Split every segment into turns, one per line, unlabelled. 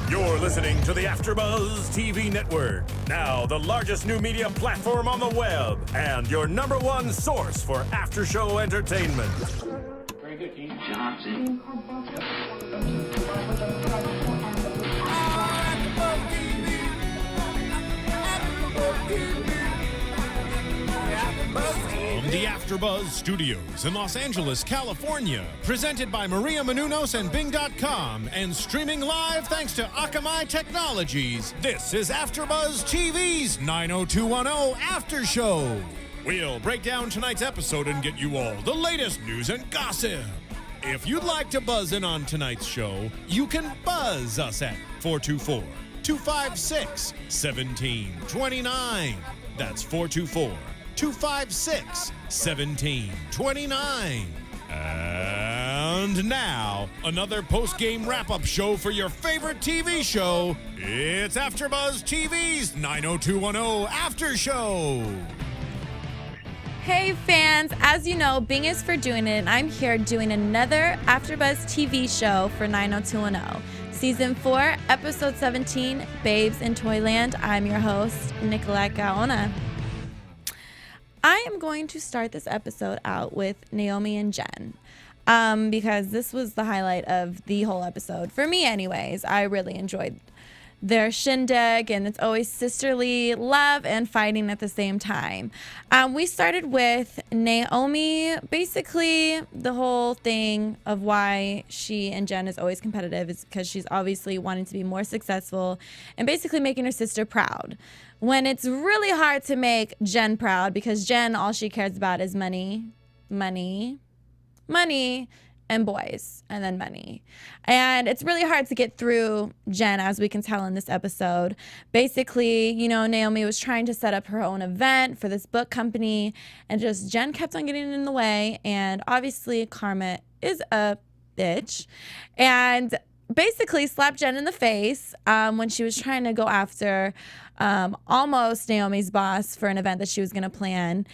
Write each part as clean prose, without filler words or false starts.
You're listening to the AfterBuzz TV network, now the largest new media platform on the web, and your number one source for after-show entertainment.
Very good, Dean Johnson.
From the AfterBuzz Studios in Los Angeles, California, presented by Maria Menounos and Bing.com, and streaming live thanks to Akamai Technologies, this is AfterBuzz TV's 90210 After Show. We'll break down tonight's episode and get you all the latest news and gossip. If you'd like to buzz in on tonight's show, you can buzz us at 424-256-1729. That's 424-256-1729. And now, another post-game wrap-up show for your favorite TV show. It's AfterBuzz TV's 90210 After Show.
Hey fans, as you know, Bing is for doing it, and I'm here doing another AfterBuzz TV show for 90210. Season 4, Episode 17, Babes in Toyland. I'm your host, Nicolette Gaona. I am going to start this episode out with Naomi and Jen because this was the highlight of the whole episode. For me anyways, I really enjoyed their shindig, and it's always sisterly love and fighting at the same time. We started with Naomi. Basically, the whole thing of why she and Jen is always competitive is because she's obviously wanting to be more successful and basically making her sister proud. When it's really hard to make Jen proud because Jen, all she cares about is money, money, money, and boys, and then money. And it's really hard to get through Jen, as we can tell in this episode. Basically, you know, Naomi was trying to set up her own event for this book company, and just Jen kept on getting in the way. And obviously, Karma is a bitch, and basically slapped Jen in the face when she was trying to go after almost Naomi's boss for an event that she was going to plan.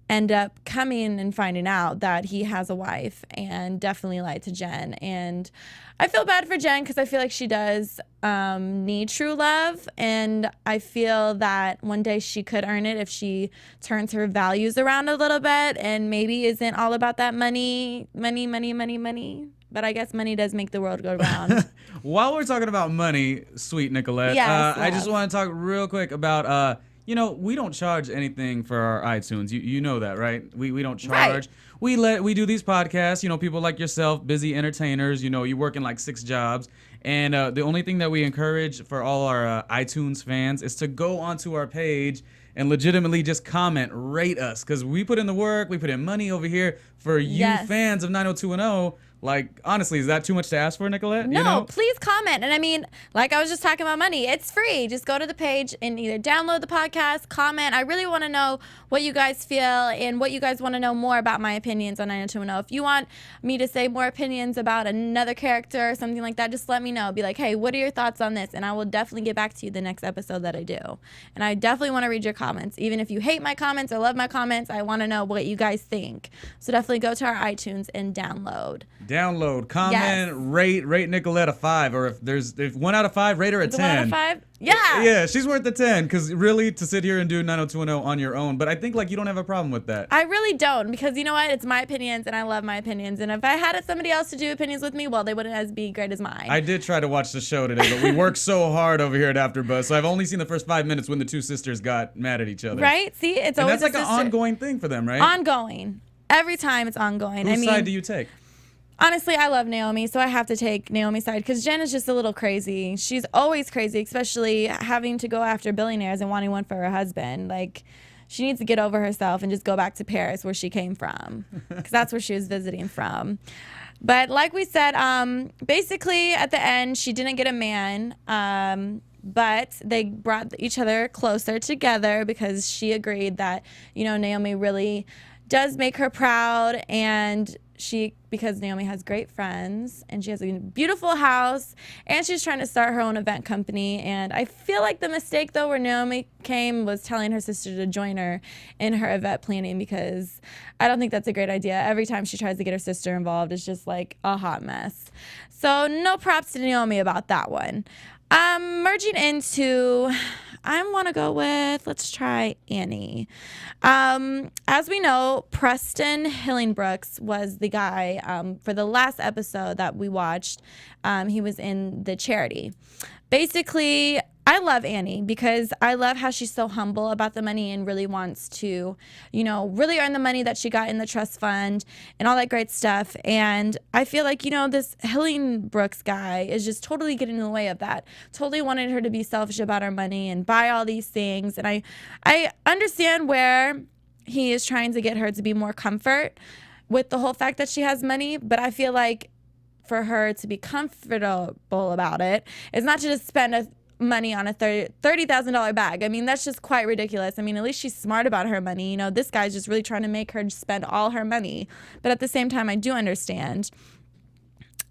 End up coming and finding out that he has a wife, and definitely lied to Jen. And I feel bad for Jen because I feel like she does need true love, and I feel that one day she could earn it if she turns her values around a little bit and maybe isn't all about that money. But I guess money does make the world go round.
While we're talking about money, sweet Nicolette,
Yes,
I just want to talk real quick about you know, we don't charge anything for our iTunes. You know that, right? We don't charge. Right. We do these podcasts, you know, people like yourself, busy entertainers, you know, you work in like 6 jobs. And the only thing that we encourage for all our iTunes fans is to go onto our page and legitimately just comment, rate us. Because we put in the work, we put in money over here for you fans of 90210. Like, honestly, is that too much to ask for, Nicolette?
No,
you know?
Please comment. And I mean, like I was just talking about money, it's free. Just go to the page and either download the podcast, comment. I really want to know what you guys feel and what you guys want to know more about my opinions on 90210. If you want me to say more opinions about another character or something like that, just let me know. Be like, hey, what are your thoughts on this? And I will definitely get back to you the next episode that I do. And I definitely want to read your comments. Even if you hate my comments or love my comments, I want to know what you guys think. So definitely go to our iTunes and download.
Download, comment, rate Nicolette a 5, or if 1 out of 5, rate her a 10.
1 out of 5? Yeah.
Yeah, she's worth the 10, because really, to sit here and do 90210 on your own, but I think like you don't have a problem with that.
I really don't, because you know what? It's my opinions, and I love my opinions, and if I had somebody else to do opinions with me, well, they wouldn't as be great as mine.
I did try to watch the show today, but we worked so hard over here at AfterBuzz, so I've only seen the first 5 minutes when the 2 sisters got mad at each other.
Right? See, it's
and
always
that's like an ongoing thing for them, right?
Ongoing. Every time it's ongoing.
Whose side do you take?
Honestly, I love Naomi, so I have to take Naomi's side because Jen is just a little crazy. She's always crazy, especially having to go after billionaires and wanting one for her husband. Like, she needs to get over herself and just go back to Paris where she came from, because that's where she was visiting from. But like we said, basically at the end, she didn't get a man, but they brought each other closer together because she agreed that, you know, Naomi really does make her proud, and because Naomi has great friends and she has a beautiful house and she's trying to start her own event company. And I feel like the mistake though where Naomi came was telling her sister to join her in her event planning, because I don't think that's a great idea. Every time she tries to get her sister involved, it's just like a hot mess. So no props to Naomi about that one. Merging into, I want to go with, let's try Annie. As we know, Preston Hillenbrooks was the guy for the last episode that we watched. He was in the charity. Basically, I love Annie because I love how she's so humble about the money and really wants to, really earn the money that she got in the trust fund and all that great stuff. And I feel like, this Hillenbrooks guy is just totally getting in the way of that. Totally wanted her to be selfish about her money and buy all these things. And I understand where he is trying to get her to be more comfort with the whole fact that she has money. But I feel like for her to be comfortable about it, it's not to just spend money on a $30,000 bag. I mean, that's just quite ridiculous. I mean, at least she's smart about her money. This guy's just really trying to make her spend all her money. But at the same time, I do understand.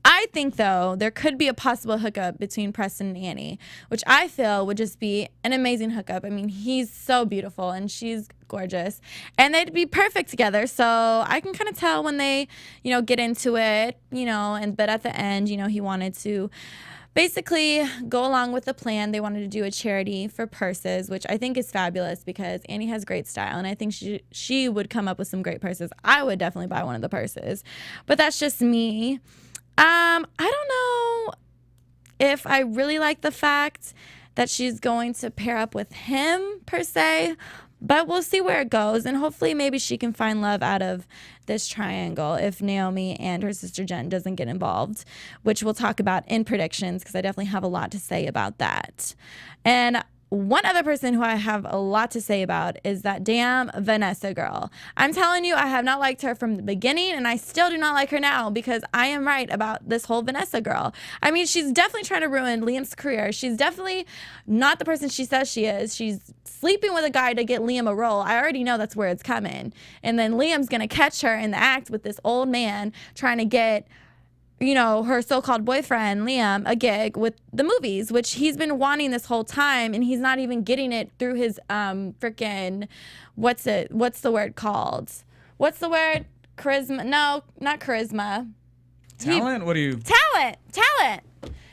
I think, though, there could be a possible hookup between Preston and Annie, which I feel would just be an amazing hookup. I mean, he's so beautiful and she's gorgeous, and they'd be perfect together. So I can kind of tell when they, get into it, but at the end, he wanted to basically go along with the plan. They wanted to do a charity for purses, which I think is fabulous because Annie has great style, and I think she would come up with some great purses. I would definitely buy one of the purses, but that's just me. I don't know if I really like the fact that she's going to pair up with him per se, but we'll see where it goes, and hopefully maybe she can find love out of this triangle if Naomi and her sister Jen doesn't get involved, which we'll talk about in predictions because I definitely have a lot to say about that. And one other person who I have a lot to say about is that damn Vanessa girl. I'm telling you, I have not liked her from the beginning, and I still do not like her now because I am right about this whole Vanessa girl. I mean, she's definitely trying to ruin Liam's career. She's definitely not the person she says she is. She's sleeping with a guy to get Liam a role. I already know that's where it's coming. And then Liam's going to catch her in the act with this old man trying to get her so-called boyfriend, Liam, a gig with the movies, which he's been wanting this whole time, and he's not even getting it through his freaking, what's the word called? What's the word? Charisma? No, not charisma.
Talent? What do you?
Talent.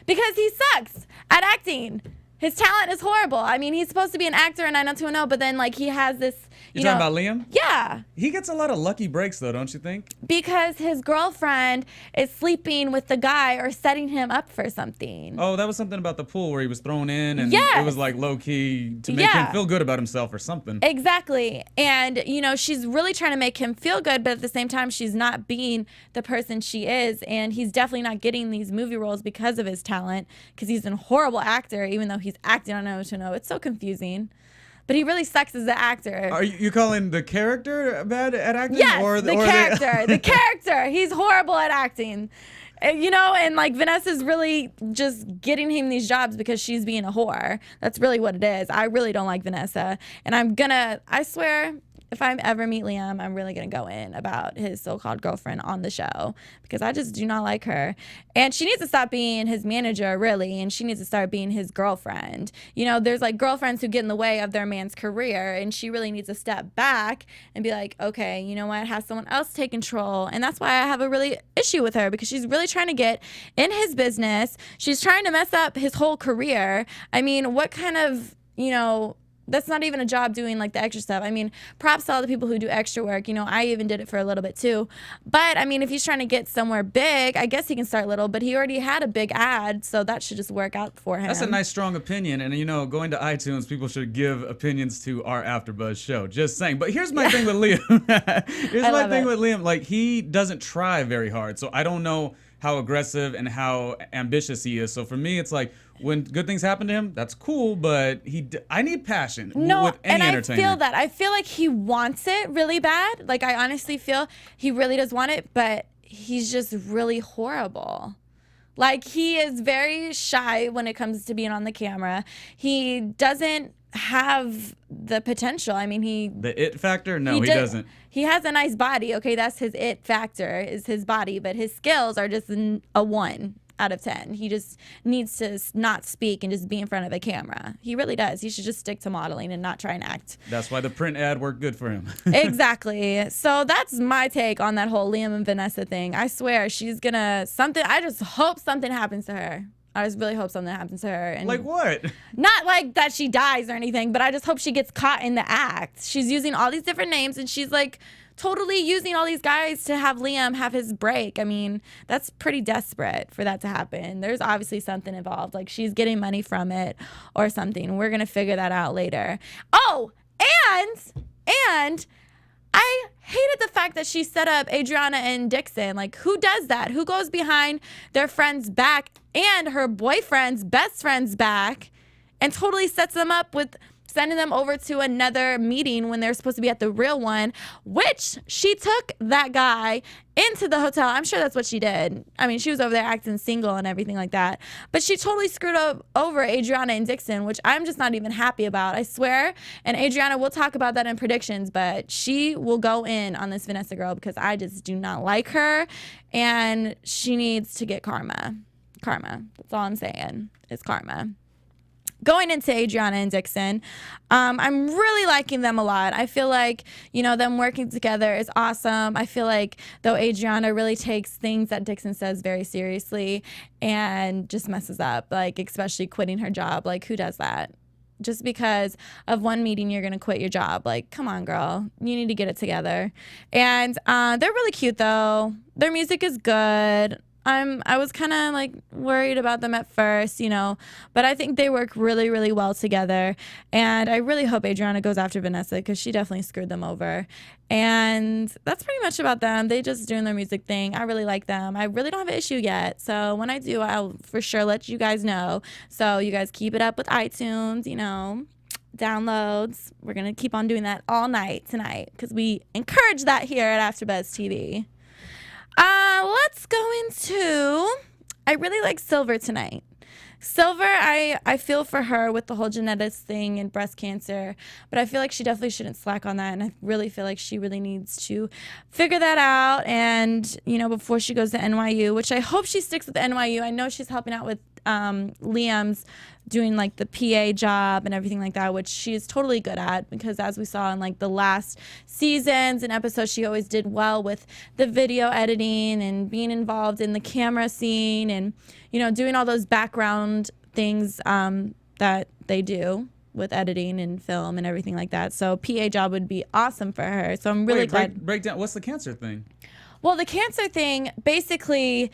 Because he sucks at acting. His talent is horrible. I mean, he's supposed to be an actor in 90210, but then, he has this,
You're talking about Liam?
Yeah.
He gets a lot of lucky breaks, though, don't you think?
Because his girlfriend is sleeping with the guy or setting him up for something.
Oh, that was something about the pool where he was thrown in, and
Yes.
it was low-key to make him feel good about himself or something.
Exactly. And, she's really trying to make him feel good, but at the same time, she's not being the person she is. And he's definitely not getting these movie roles because of his talent, because he's a horrible actor, even though he's acting on 90210. It's so confusing. But he really sucks as an actor.
Are you calling the character bad at acting?
Yes,
or
the character. The character. He's horrible at acting. And Vanessa's really just getting him these jobs because she's being a whore. That's really what it is. I really don't like Vanessa. And I swear, if I ever meet Liam, I'm really going to go in about his so-called girlfriend on the show because I just do not like her. And she needs to stop being his manager, really, and she needs to start being his girlfriend. There's girlfriends who get in the way of their man's career, and she really needs to step back and be like, okay, you know what, have someone else take control. And that's why I have a really issue with her because she's really trying to get in his business. She's trying to mess up his whole career. I mean, what kind of, that's not even a job doing the extra stuff. I mean, props to all the people who do extra work. I even did it for a little bit too. But I mean, if he's trying to get somewhere big, I guess he can start little, but he already had a big ad, so that should just work out for him.
That's a nice, strong opinion. And, going to iTunes, people should give opinions to our AfterBuzz show. Just saying. But here's my thing with Liam. With Liam. He doesn't try very hard, so I don't know how aggressive and how ambitious he is. So for me, it's when good things happen to him, that's cool, but I need passion with any entertainer.
I feel that. I feel like he wants it really bad. I honestly feel he really does want it, but he's just really horrible. He is very shy when it comes to being on the camera. He doesn't have the potential. I mean,
The it factor? No, he doesn't.
He has a nice body. Okay, that's his it factor, is his body, but his skills are just a 1 out of 10. He just needs to not speak and just be in front of a camera. He really does. He should just stick to modeling and not try and act.
That's why the print ad worked good for him.
Exactly. So that's my take on that whole Liam and Vanessa thing. I swear she's gonna I just hope something happens to her. I just really hope something happens to her. And
Like what?
not like that she dies or anything, but I just hope she gets caught in the act. She's using all these different names, and she's like totally using all these guys to have Liam have his break. I mean, that's pretty desperate for that to happen. There's obviously something involved. Like she's getting money from it or something. We're going to figure that out later. Oh, and I hated the fact that she set up Adriana and Dixon. Like, who does that? Who goes behind their friend's back and her boyfriend's best friend's back and totally sets them up with sending them over to another meeting when they're supposed to be at the real one, which she took that guy into the hotel. I'm sure that's what she did. I mean, she was over there acting single and everything like that. But she totally screwed over Adriana and Dixon, which I'm just not even happy about, I swear. And Adriana, we'll talk about that in predictions, but she will go in on this Vanessa girl because I just do not like her. And she needs to get karma. Karma. That's all I'm saying is karma. Going into Adriana and Dixon, I'm really liking them a lot. I feel like, them working together is awesome. I feel like, though, Adriana really takes things that Dixon says very seriously and just messes up, like, especially quitting her job. Like, who does that? Just because of one meeting, you're going to quit your job. Like, come on, girl. You need to get it together. And they're really cute, though. Their music is good. I was kind of like worried about them at first, but I think they work really, really well together. And I really hope Adriana goes after Vanessa because she definitely screwed them over. And that's pretty much about them. They just doing their music thing. I really like them. I really don't have an issue yet. So when I do, I'll for sure let you guys know. So you guys keep it up with iTunes, downloads. We're going to keep on doing that all night tonight because we encourage that here at AfterBuzz TV. Let's go into, I really like Silver tonight. Silver, I feel for her with the whole genetics thing and breast cancer, but I feel like she definitely shouldn't slack on that, and I really feel like she really needs to figure that out and, before she goes to NYU, which I hope she sticks with NYU. I know she's helping out with Liam's doing like the PA job and everything like that, which she is totally good at because as we saw in like the last seasons and episodes, she always did well with the video editing and being involved in the camera scene and, doing all those background things that they do with editing and film and everything like that. So PA job would be awesome for her. So I'm really glad.
Break down. What's the cancer thing?
Well, the cancer thing, basically,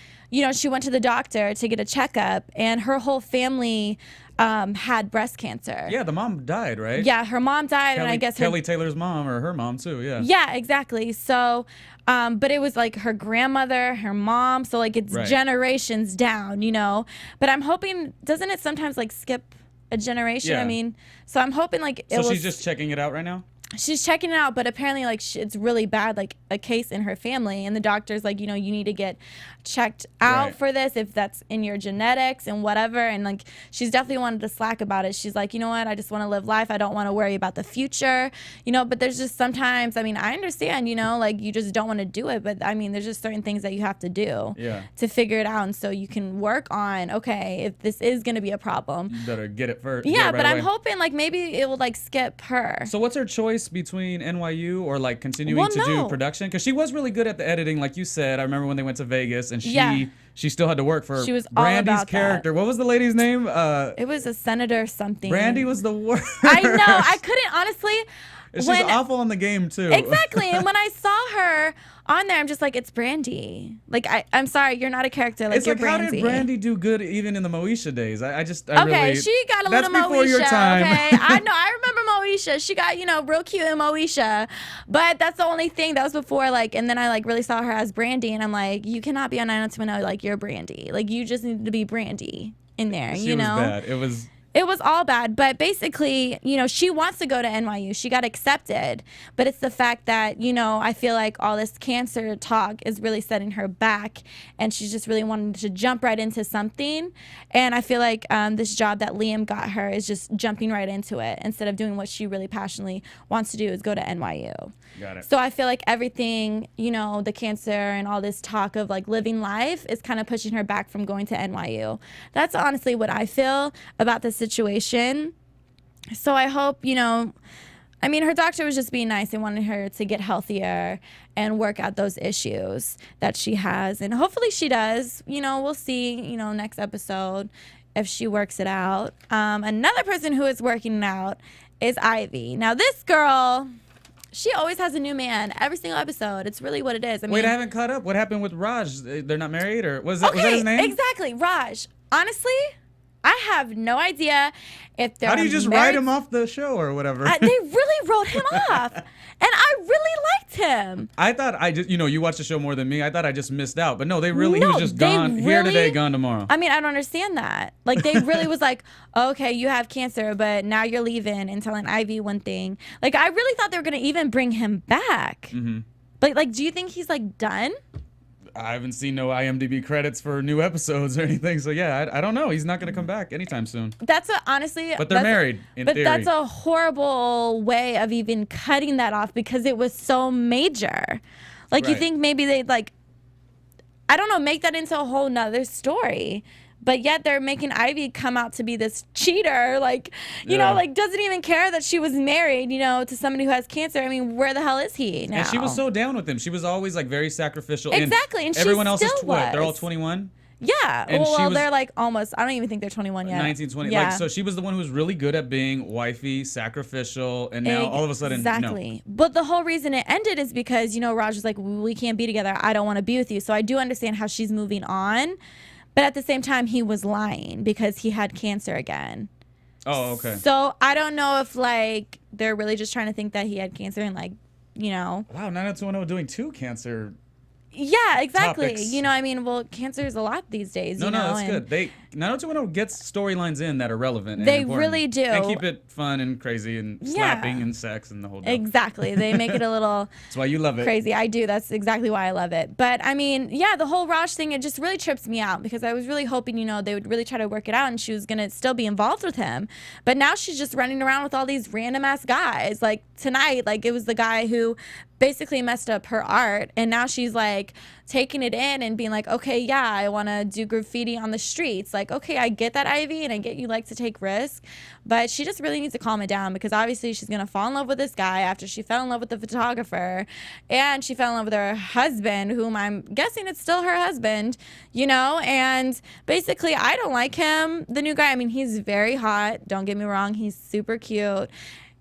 she went to the doctor to get a checkup, and her whole family had breast cancer.
Yeah, the mom died, right?
Yeah, her mom died, and I guess
Kelly Taylor's mom, or her mom too, yeah.
Yeah, exactly. So, but it was like her grandmother, her mom, so like it's generations down, But I'm hoping, doesn't it sometimes like skip a generation?
Yeah.
I mean, so I'm hoping like
So she's just checking it out right now?
She's checking it out, but apparently like it's really bad, like a case in her family, and the doctor's like, you need to get checked out for this if that's in your genetics and whatever. And like she's definitely wanted to slack about it. She's like, you know what, I just want to live life. I don't want to worry about the future, but there's just sometimes, I mean, I understand, like you just don't want to do it, but I mean, there's just certain things that you have to do to figure it out, and so you can work on, okay, if this is going to be a problem,
you better get it first.
Yeah, but I'm hoping like maybe it will like skip her.
So what's her choice between NYU or like continuing to do production? Because she was really good at the editing, like you said. I remember when they went to Vegas and she still had to work for Brandy's character. What was the lady's name?
It was a senator something.
Brandy was the worst.
I know. I couldn't honestly.
She's awful on the game too.
Exactly. And when I saw her on there, I'm just like, it's Brandy. Like, I'm sorry, you're not a character. Like, you're Brandy.
How did Brandy do good even in the Moesha days? I
okay,
really,
she got a little Moesha.
That's before your time.
Okay, I know. I remember Moesha. She got, real cute in Moesha. But that's the only thing. That was before, like, and then I, like, really saw her as Brandy. And I'm like, you cannot be on 90210 like you're Brandy. Like, you just need to be Brandy in there,
She was bad.
It was all bad, but basically, she wants to go to NYU. She got accepted, but it's the fact that, I feel like all this cancer talk is really setting her back, and she's just really wanting to jump right into something. And I feel like this job that Liam got her is just jumping right into it instead of doing what she really passionately wants to do, is go to NYU.
Got it.
So I feel like everything, the cancer and all this talk of like living life is kind of pushing her back from going to NYU. That's honestly what I feel about this situation. So I hope, I mean, her doctor was just being nice and wanted her to get healthier and work out those issues that she has. And hopefully she does. You know, we'll see, you know, next episode if she works it out. Another person who is working it out is Ivy. Now, this girl, she always has a new man every single episode. It's really what it is. I mean,
wait, I haven't caught up. What happened with Raj? They're not married, or was that his name?
Exactly, Raj. Honestly, I have no idea if they're
How do you just write him off the show or whatever?
They really wrote him off, and I really liked him.
I thought you watched the show more than me. I thought I just missed out, but no, he was just gone here today, gone tomorrow.
I mean, I don't understand that. Like, they really was like, okay, you have cancer, but now you're leaving and telling Ivy one thing. Like, I really thought they were gonna even bring him back.
Mm-hmm.
But like, do you think he's like done?
I haven't seen no IMDb credits for new episodes or anything, so yeah, I don't know. He's not gonna come back anytime soon.
Honestly.
But they're married.
But theory. That's a horrible way of even cutting that off because it was so major. Like, you think maybe they'd like, I don't know, make that into a whole nother story. But yet they're making Ivy come out to be this cheater, like, you know, like doesn't even care that she was married, you know, to somebody who has cancer. I mean, where the hell is he now?
And she was so down with him. She was always like very sacrificial.
Exactly. And
everyone
she
else is
still was.
They're all 21.
Yeah.
And
well, they're like almost, I don't even think they're 21 yet.
19, 20.
Yeah.
Like, so she was the one who was really good at being wifey, sacrificial, and now all of a sudden,
exactly. No. But the whole reason it ended is because, you know, Raj was like, we can't be together. I don't want to be with you. So I do understand how she's moving on. But at the same time, he was lying because he had cancer again.
Oh, okay.
So I don't know if, like, they're really just trying to think that he had cancer and, like, you know.
Wow, 90210 doing 2 cancer.
Yeah, exactly.
Topics.
You know, I mean, well, cancer is a lot these days.
No, that's good. 90210 gets storylines in that are relevant.
They
and
really do.
And keep it fun and crazy and slapping and sex and the whole deal.
Exactly. They make it a little
That's why you love it.
Crazy. I do. That's exactly why I love it. But I mean, yeah, the whole Raj thing, it just really trips me out because I was really hoping, you know, they would really try to work it out and she was going to still be involved with him. But now she's just running around with all these random ass guys. Like tonight, like it was the guy who basically messed up her art and now she's like taking it in and being like, okay, yeah, I want to do graffiti on the streets. Like, okay, I get that, Ivy, and I get you like to take risks, but she just really needs to calm it down because obviously she's going to fall in love with this guy after she fell in love with the photographer and she fell in love with her husband, whom I'm guessing it's still her husband, you know, and basically I don't like him, the new guy. I mean, he's very hot. Don't get me wrong. He's super cute.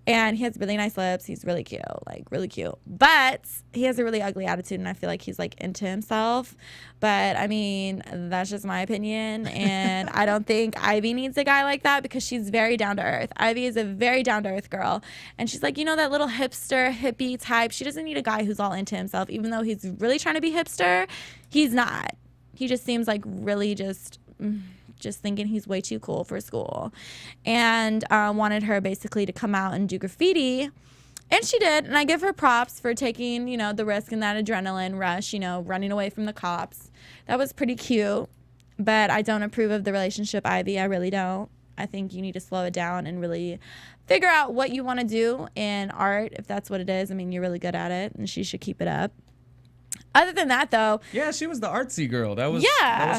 And he has really nice lips. He's really cute, like really cute. But he has a really ugly attitude, and I feel like he's like into himself. But I mean, that's just my opinion. And I don't think Ivy needs a guy like that because she's very down to earth. Ivy is a very down to earth girl. And she's like, you know, that little hipster, hippie type. She doesn't need a guy who's all into himself, even though he's really trying to be hipster. He's not. He just seems like really just thinking he's way too cool for school, and wanted her basically to come out and do graffiti, and she did, and I give her props for taking, you know, the risk and that adrenaline rush, you know, running away from the cops. That was pretty cute, but I don't approve of the relationship, Ivy. I really don't. I think you need to slow it down and really figure out what you want to do in art, if that's what it is. I mean, you're really good at it, and she should keep it up. Other than that, though.
Yeah, she was the artsy girl. That was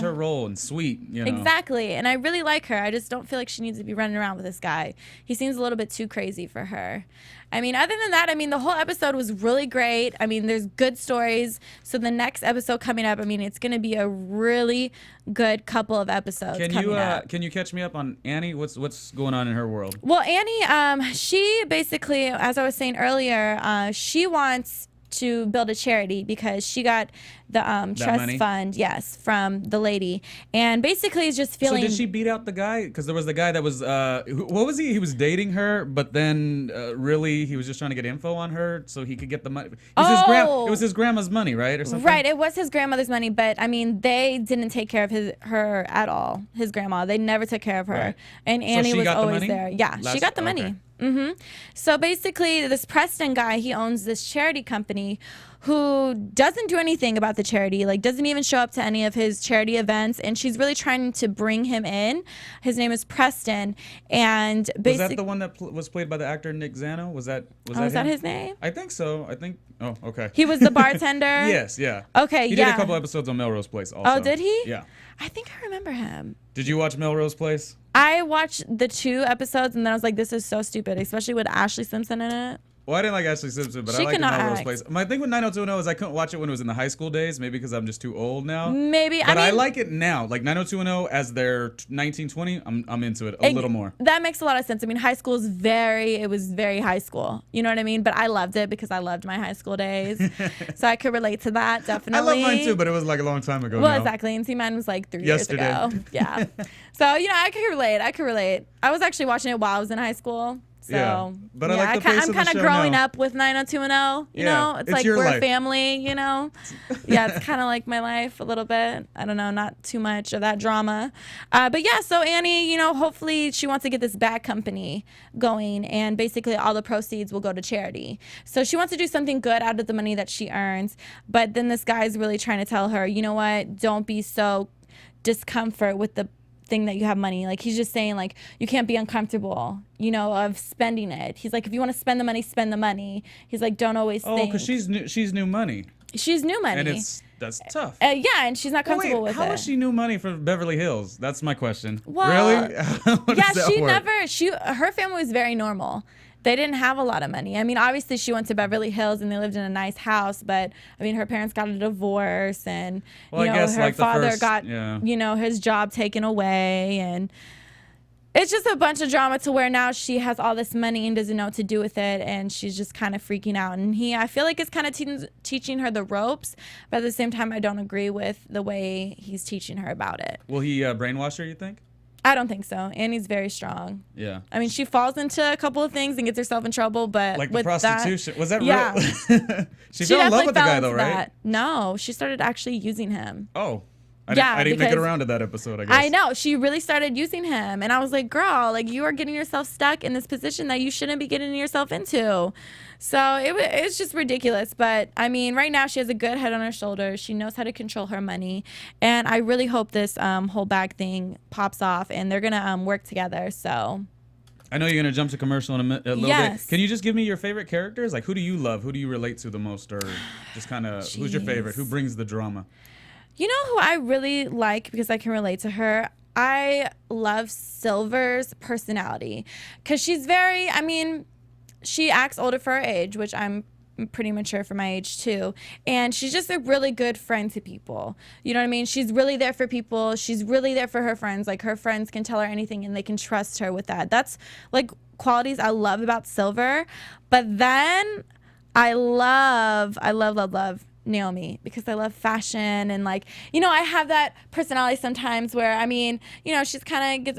her role, and sweet, you know.
Exactly. And I really like her. I just don't feel like she needs to be running around with this guy. He seems a little bit too crazy for her. I mean, other than that, I mean, the whole episode was really great. I mean, there's good stories. So the next episode coming up, I mean, it's going to be a really good couple of episodes coming up.
Can you catch me up on Annie? What's going on in her world?
Well, Annie, she basically, as I was saying earlier, she wants to build a charity because she got the trust
money?
fund, yes, from the lady, and basically is just feeling.
So did she beat out the guy? Because there was the guy that was what was he? He was dating her, but then really he was just trying to get info on her so he could get the money. It was his grandma's money, right, or something?
Right, it was his grandmother's money, but I mean they didn't take care of her at all. His grandma, they never took care of her,
right.
And Annie was always there. Yeah, she got the money.
Okay.
Mm-hmm. So basically, this Preston guy, he owns this charity company who doesn't do anything about the charity, like doesn't even show up to any of his charity events, and she's really trying to bring him in. His name is Preston, and basically...
Was that the one that was played by the actor Nick Zano? Was that
his name?
I think so. Oh, okay.
He was the bartender?
Yes, yeah.
Okay,
He did a couple episodes on Melrose Place also.
Oh, did he?
Yeah.
I think I remember him.
Did you watch Melrose Place?
I watched the 2 episodes, and then I was like, this is so stupid, especially with Ashley Simpson in it.
Well, I didn't like Ashley Simpson, but I like Melrose Place. My thing with 90210 is I couldn't watch it when it was in the high school days, maybe because I'm just too old now.
Maybe,
but I like it now. Like 90210 as their 1920, I'm into it a little more.
That makes a lot of sense. I mean, high school is it was very high school. You know what I mean? But I loved it because I loved my high school days. So I could relate to that, definitely.
I love mine too, but it was like a long time ago.
Well, exactly. And see, mine was like 3 years ago. Yeah. So, you know, I could relate. I was actually watching it while I was in high school. So,
yeah, but I like the pace of the show.
I'm kind of growing up with 90210. You know, it's like we're a family. You know, yeah, it's kind of like my life a little bit. I don't know, not too much of that drama, but yeah. So Annie, you know, hopefully she wants to get this bag company going, and basically all the proceeds will go to charity. So she wants to do something good out of the money that she earns. But then this guy's really trying to tell her, you know what? Don't be so discomfort with the thing that you have money. Like, he's just saying, like, you can't be uncomfortable, you know, of spending it. He's like, if you want to spend the money, spend the money. He's like, don't always think.
Oh, because she's new money.
She's new money.
And that's tough.
Yeah, and she's not comfortable with it.
How is she new money for Beverly Hills? That's my question.
Well,
really?
Yeah, her family was very normal. They didn't have a lot of money. I mean, obviously she went to Beverly Hills and they lived in a nice house, but I mean, her parents got a divorce, and you know, her father got you know, his job taken away, and it's just a bunch of drama to where now she has all this money and doesn't know what to do with it, and she's just kind of freaking out. And I feel like it's kind of teaching her the ropes, but at the same time, I don't agree with the way he's teaching her about it.
Will he brainwash her, you think?
I don't think so. Annie's very strong.
Yeah.
I mean, she falls into a couple of things and gets herself in trouble, but
like
with
the prostitution. Was that
yeah.
real? she fell in love with the guy, though, right?
That. No, she started actually using him.
Oh. I didn't make it around to that episode, I guess.
I know. She really started using him. And I was like, girl, like, you are getting yourself stuck in this position that you shouldn't be getting yourself into. So it's just ridiculous. But, I mean, right now she has a good head on her shoulders. She knows how to control her money. And I really hope this whole bag thing pops off and they're going to work together. So
I know you're going to jump to commercial in a little bit. Can you just give me your favorite characters? Like, who do you love? Who do you relate to the most? Or just kind of, who's your favorite? Who brings the drama?
You know who I really like because I can relate to her? I love Silver's personality because she's very, I mean, she acts older for her age, which I'm pretty mature for my age too. And she's just a really good friend to people. You know what I mean? She's really there for people. She's really there for her friends. Like, her friends can tell her anything and they can trust her with that. That's like qualities I love about Silver. But then I love Naomi because I love fashion, and like, you know, I have that personality sometimes where, I mean, you know, she's kind of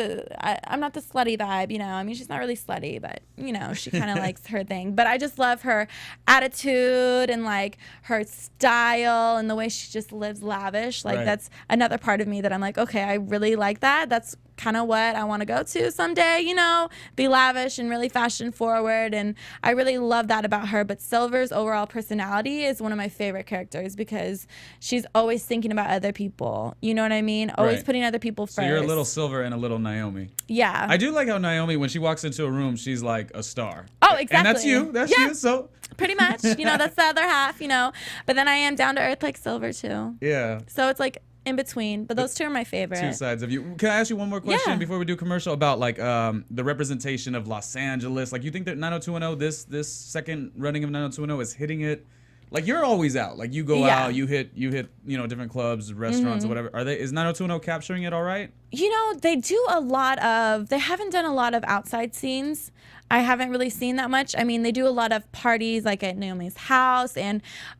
I'm not the slutty vibe, you know. I mean, she's not really slutty, but you know, she kind of likes her thing. But I just love her attitude and like her style and the way she just lives lavish. Like, that's another part of me that I'm like, okay, I really like that. That's kind of what I want to go to someday, you know, be lavish and really fashion forward. And I really love that about her. But Silver's overall personality is one of my favorite characters because she's always thinking about other people. You know what I mean? Always putting other people first.
So you're a little Silver and a little Naomi.
Yeah.
I do like how Naomi, when she walks into a room, she's like a star.
Oh, exactly.
And that's you. That's you. So
pretty much, you know, that's the other half, you know. But then I am down to earth like Silver too.
Yeah.
So it's like in between, but those two are my favorite.
Two sides of you. Can I ask you one more question before we do commercial about like the representation of Los Angeles? Like, you think that 90210, this second running of 90210 is hitting it? Like, you're always out. Like, you go out, you hit, you know, different clubs, restaurants, or whatever. Is 90210 capturing it all right?
You know, they haven't done a lot of outside scenes. I haven't really seen that much. I mean, they do a lot of parties like at Naomi's house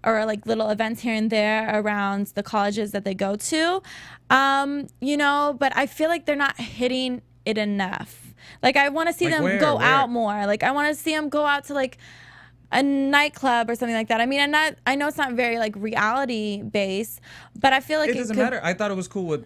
or like little events here and there around the colleges that they go to. You know, but I feel like they're not hitting it enough. Like, I want to see them go out more. Like, I want to see them go out to like a nightclub or something like that. I mean, I know it's not very like reality based, but I feel like
it doesn't matter. I thought it was cool with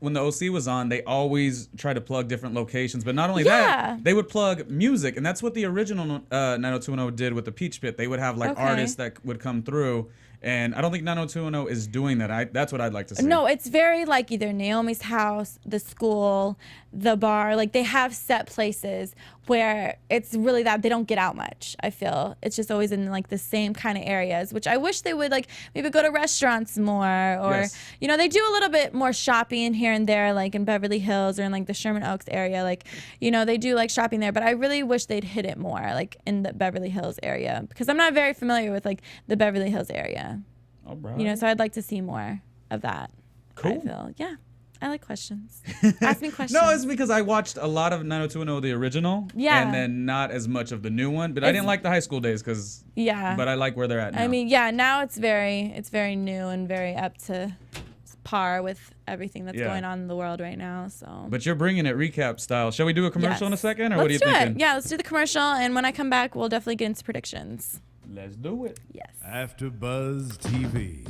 when the OC was on, they always try to plug different locations, but not only that, they would plug music, and that's what the original 90210 did with the Peach Pit. They would have like artists that would come through. And I don't think 90210 is doing that. That's what I'd like to see.
No, it's very like either Naomi's house, the school, the bar. Like, they have set places where it's really that they don't get out much. I feel it's just always in like the same kind of areas, which I wish they would like maybe go to restaurants more, or you know, they do a little bit more shopping here and there, like in Beverly Hills or in like the Sherman Oaks area, like, you know, they do like shopping there, but I really wish they'd hit it more like in the Beverly Hills area, because I'm not very familiar with like the Beverly Hills area.
All right.
You know, so I'd like to see more of that.
Cool.
I feel, yeah. I like questions. Ask me questions.
No, it's because I watched a lot of 90210, the original, and then not as much of the new one. But I didn't like the high school days because. Yeah. But I like where they're at now.
I mean, yeah, now it's very new and very up to par with everything that's going on in the world right now. So.
But you're bringing it recap style. Shall we do a commercial in a second, or what are you thinking?
Yeah, let's do the commercial, and when I come back, we'll definitely get into predictions.
Let's do it.
Yes.
AfterBuzz TV.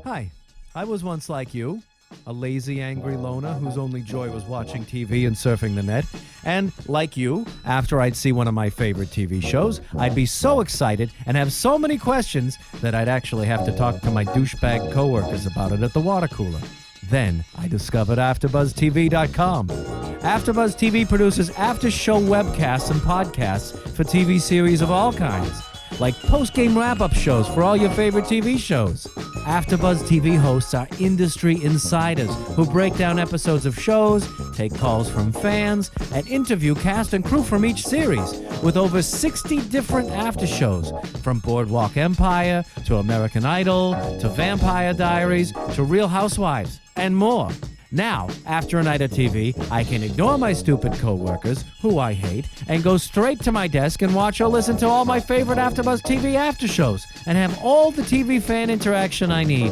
Hi, I was once like you. A lazy, angry loner whose only joy was watching TV and surfing the net. And, like you, after I'd see one of my favorite TV shows, I'd be so excited and have so many questions that I'd actually have to talk to my douchebag coworkers about it at the water cooler. Then I discovered AfterBuzzTV.com. AfterBuzz TV produces after-show webcasts and podcasts for TV series of all kinds, like post-game wrap-up shows for all your favorite TV shows. AfterBuzz TV hosts are industry insiders who break down episodes of shows, take calls from fans, and interview cast and crew from each series, with over 60 different after-shows, from Boardwalk Empire to American Idol to Vampire Diaries to Real Housewives, and more. Now, after a night of TV, I can ignore my stupid coworkers, who I hate, and go straight to my desk and watch or listen to all my favorite AfterBuzz TV after shows, and have all the TV fan interaction I need.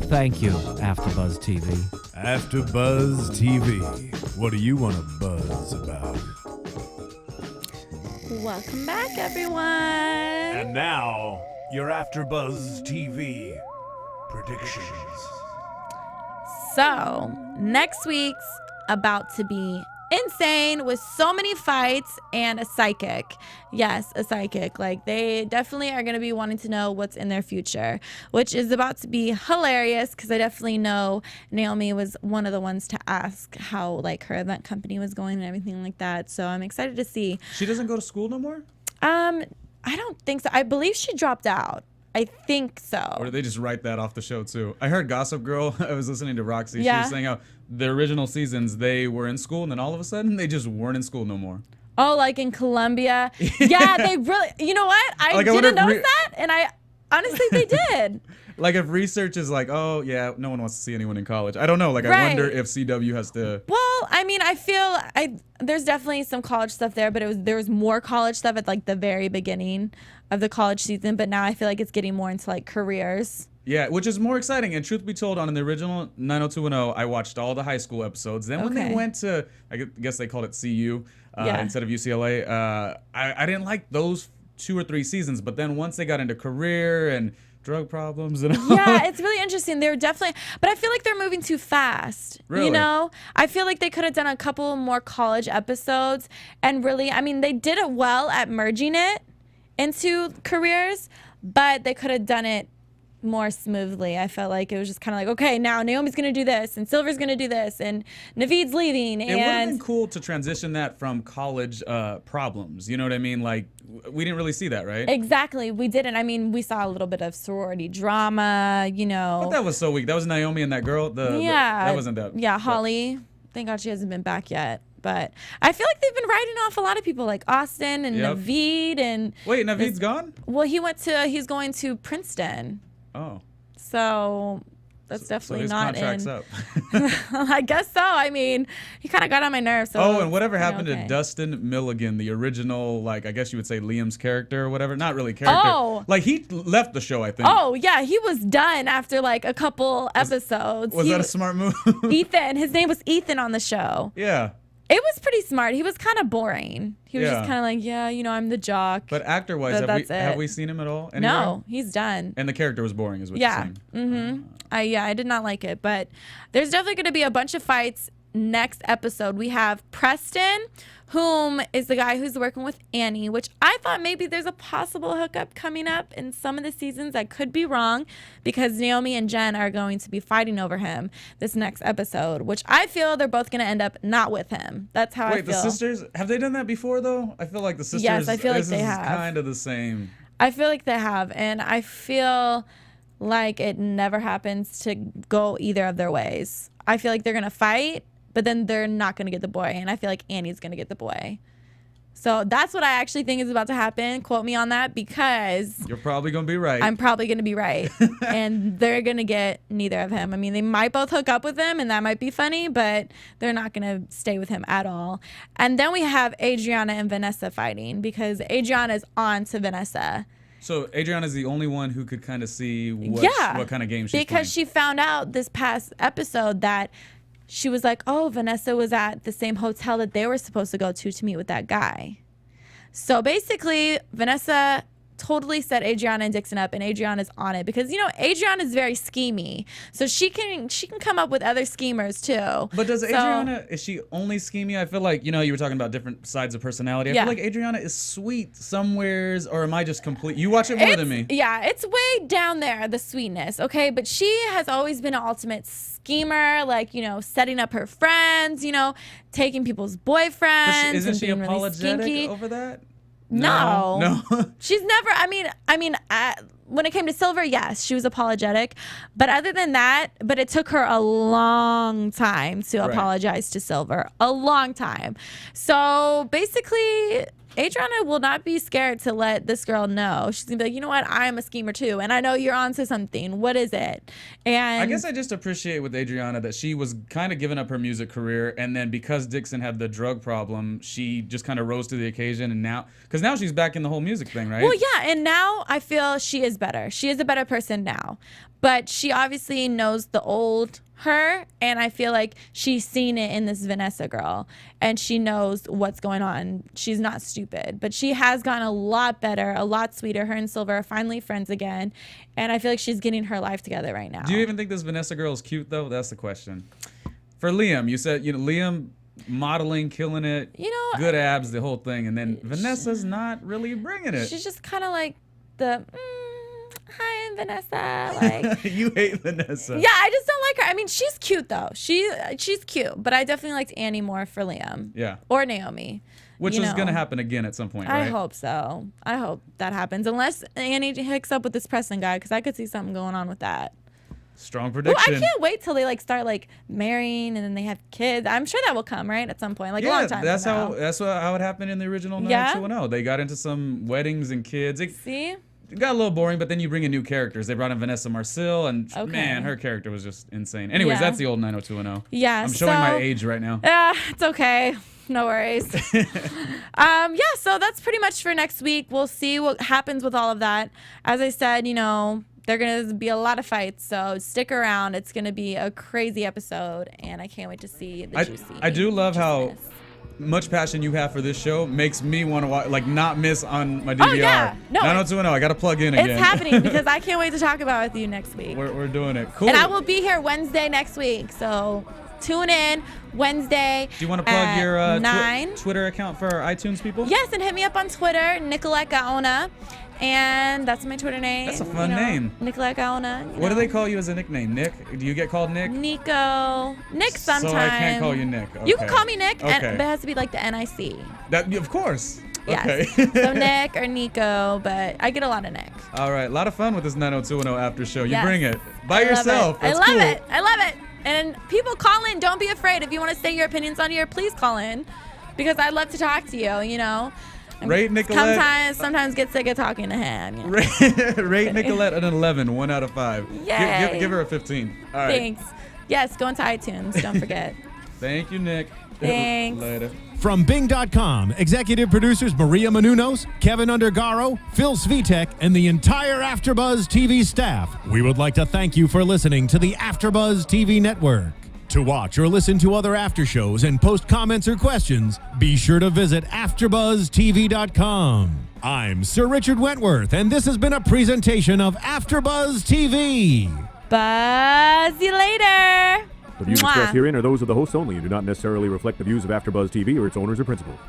Thank you, AfterBuzz TV.
AfterBuzz TV. What do you want to buzz about?
Welcome back, everyone.
And now, your AfterBuzz TV predictions.
So, next week's about to be insane with so many fights and a psychic. Yes, a psychic. Like, they definitely are going to be wanting to know what's in their future, which is about to be hilarious, because I definitely know Naomi was one of the ones to ask how, like, her event company was going and everything like that. So I'm excited to see.
She doesn't go to school no more?
I don't think so. I believe she dropped out. I think so.
Or did they just write that off the show, too? I heard Gossip Girl. I was listening to Roxy. She was saying how the original seasons, they were in school, and then all of a sudden, they just weren't in school no more.
Oh, like in Columbia? Yeah, they really... You know what? I didn't notice that, and I... Honestly, they did.
Like, if research is like, oh, yeah, no one wants to see anyone in college. I don't know. Like, I wonder if CW has to...
Well, I mean, I feel... there's definitely some college stuff there, but there was more college stuff at, like, the very beginning of the college season, but now I feel like it's getting more into, like, careers.
Yeah, which is more exciting. And truth be told, on the original 90210, I watched all the high school episodes. Then when they went to, I guess they called it CU instead of UCLA, I didn't like those 2 or 3 seasons. But then once they got into career and drug problems and all.
Yeah, it's really interesting. They're definitely, but I feel like they're moving too fast.
Really?
You know? I feel like they could have done a couple more college episodes, and really, I mean, they did it well at merging it into careers, but they could have done it more smoothly. I felt like it was just kind of like, okay, now Naomi's going to do this, and Silver's going to do this, and Naveed's leaving.
It would have been cool to transition that from college problems. You know what I mean? Like, we didn't really see that, right?
Exactly. We didn't. I mean, we saw a little bit of sorority drama, you know.
But that was so weak. That was Naomi and that girl. That wasn't that.
Yeah, Holly. Thank God she hasn't been back yet. But I feel like they've been writing off a lot of people, like Austin and Naveed. And
wait, Naveed's gone?
Well, he's going to Princeton.
Oh.
So that's definitely not in.
So his contract's up.
I guess so. I mean, he kind of got on my nerves. So
and whatever happened to Dustin Milligan, the original, like, I guess you would say Liam's character or whatever? Not really character.
Oh.
Like, he left the show, I think.
Oh, yeah. He was done after, like, a couple episodes.
Was that a smart move?
Ethan. His name was Ethan on the show.
Yeah.
It was pretty smart. He was kind of boring. He was just kind of like, yeah, you know, I'm the jock.
But actor-wise, have we seen him at all? Anywhere?
No, he's done.
And the character was boring, is what you're saying.
I did not like it. But there's definitely going to be a bunch of fights next episode, we have Preston, whom is the guy who's working with Annie, which I thought maybe there's a possible hookup coming up in some of the seasons. I could be wrong because Naomi and Jen are going to be fighting over him this next episode, which I feel they're both going to end up not with him. That's how I feel.
Wait, the sisters, have they done that before, though? I feel like the sisters,
yes, I feel like they have.
Kind of the same.
I feel like they have, and I feel like it never happens to go either of their ways. I feel like they're going to fight, but then they're not going to get the boy. And I feel like Annie's going to get the boy. So that's what I actually think is about to happen. Quote me on that because
you're probably going to be right.
I'm probably going to be right. And they're going to get neither of him. I mean, they might both hook up with him and that might be funny, but they're not going to stay with him at all. And then we have Adriana and Vanessa fighting because Adriana is on to Vanessa.
So Adriana is the only one who could kind of see what kind of game she's playing.
Because she found out this past episode that she was like, oh, Vanessa was at the same hotel that they were supposed to go to meet with that guy. So basically, Vanessa totally set Adriana and Dixon up, and Adriana's on it because, you know, Adriana's very schemy. So she can come up with other schemers too.
But does Adriana, is she only schemy? I feel like, you know, you were talking about different sides of personality. I feel like Adriana is sweet somewheres, or am I just complete? You watch it more than me.
Yeah, it's way down there, the sweetness, okay? But she has always been an ultimate schemer, like, you know, setting up her friends, you know, taking people's boyfriends.
But isn't she
and being
apologetic
really
over that?
No. She's never, I mean, when it came to Silver, yes, she was apologetic. But other than that, but it took her a long time to apologize to Silver. A long time. So basically, Adriana will not be scared to let this girl know. She's going to be like, you know what? I'm a schemer too. And I know you're onto something. What is it? And
I guess I just appreciate with Adriana that she was kind of giving up her music career. And then because Dixon had the drug problem, she just kind of rose to the occasion. And now, because now she's back in the whole music thing, right?
Well, yeah. And now I feel she is better. She is a better person now. But she obviously knows the old her, and I feel like she's seen it in this Vanessa girl, and she knows what's going on. She's not stupid, but she has gotten a lot better, a lot sweeter. Her and Silver are finally friends again, and I feel like she's getting her life together right now.
Do you even think this Vanessa girl is cute, though? That's the question. For Liam, you said, you know, Liam modeling, killing it,
you know,
good abs, the whole thing, and then Vanessa's not really bringing it.
She's just kind of like the... Hi, I'm Vanessa. Like
you hate Vanessa.
Yeah, I just don't like her. I mean, she's cute though. She's cute, but I definitely liked Annie more for Liam.
Yeah.
Or Naomi.
Which is going to happen again at some point, right?
I hope so. I hope that happens. Unless Annie hooks up with this Preston guy, because I could see something going on with that.
Strong prediction.
Ooh, I can't wait till they like start like marrying and then they have kids. I'm sure that will come right at some point, like a long time.
That's how it happened in the original 90210. They got into some weddings and kids.
See.
It got a little boring, but then you bring in new characters. They brought in Vanessa Marcil, and man, her character was just insane. Anyways, that's the old 90210.
Yeah,
I'm showing my age right now.
It's okay. No worries. So that's pretty much for next week. We'll see what happens with all of that. As I said, you know, there are going to be a lot of fights, so stick around. It's going to be a crazy episode, and I can't wait to see the juicy.
I do love how much passion you have for this show makes me want to watch, like, not miss on my DVR.
Oh, yeah. No,
90210, I got to plug in again.
It's happening because I can't wait to talk about it with you next week.
We're doing it. Cool.
And I will be here Wednesday next week, so tune in Wednesday.
Do you want to plug your
9?
Twitter account for our iTunes people?
Yes, and hit me up on Twitter, Nicolette Gaona. And that's my Twitter name.
That's a fun name.
Nicolette Gaona.
What do they call you as a nickname? Nick? Do you get called Nick?
Nico. Nick sometimes.
So I can't call you Nick. Okay.
You can call me Nick,
okay.
but it has to be like the NIC.
That, of course.
Yes.
Okay.
So Nick or Nico, but I get a lot of Nick.
All right. A lot of fun with this 90210 after show. You bring it. By
I
yourself.
Love it.
That's
I love
cool.
it. I love it. And people call in. Don't be afraid. If you want to say your opinions on here, please call in. Because I'd love to talk to you, you know.
Rate Nicolette.
Sometimes get sick of talking to him. You know?
Rate Nicolette an 11, 1 out of 5.
Yay.
Give her a 15. All right.
Thanks. Yes, go into iTunes. Don't forget.
Thank you, Nick.
Thanks.
Later.
From Bing.com, executive producers Maria Menounos, Kevin Undergaro, Phil Svitek, and the entire AfterBuzz TV staff, we would like to thank you for listening to the AfterBuzz TV network. To watch or listen to other after shows and post comments or questions, be sure to visit AfterBuzzTV.com. I'm Sir Richard Wentworth, and this has been a presentation of AfterBuzz TV.
Buzz you later.
The views expressed herein are those of the hosts only and do not necessarily reflect the views of AfterBuzz TV or its owners or principals.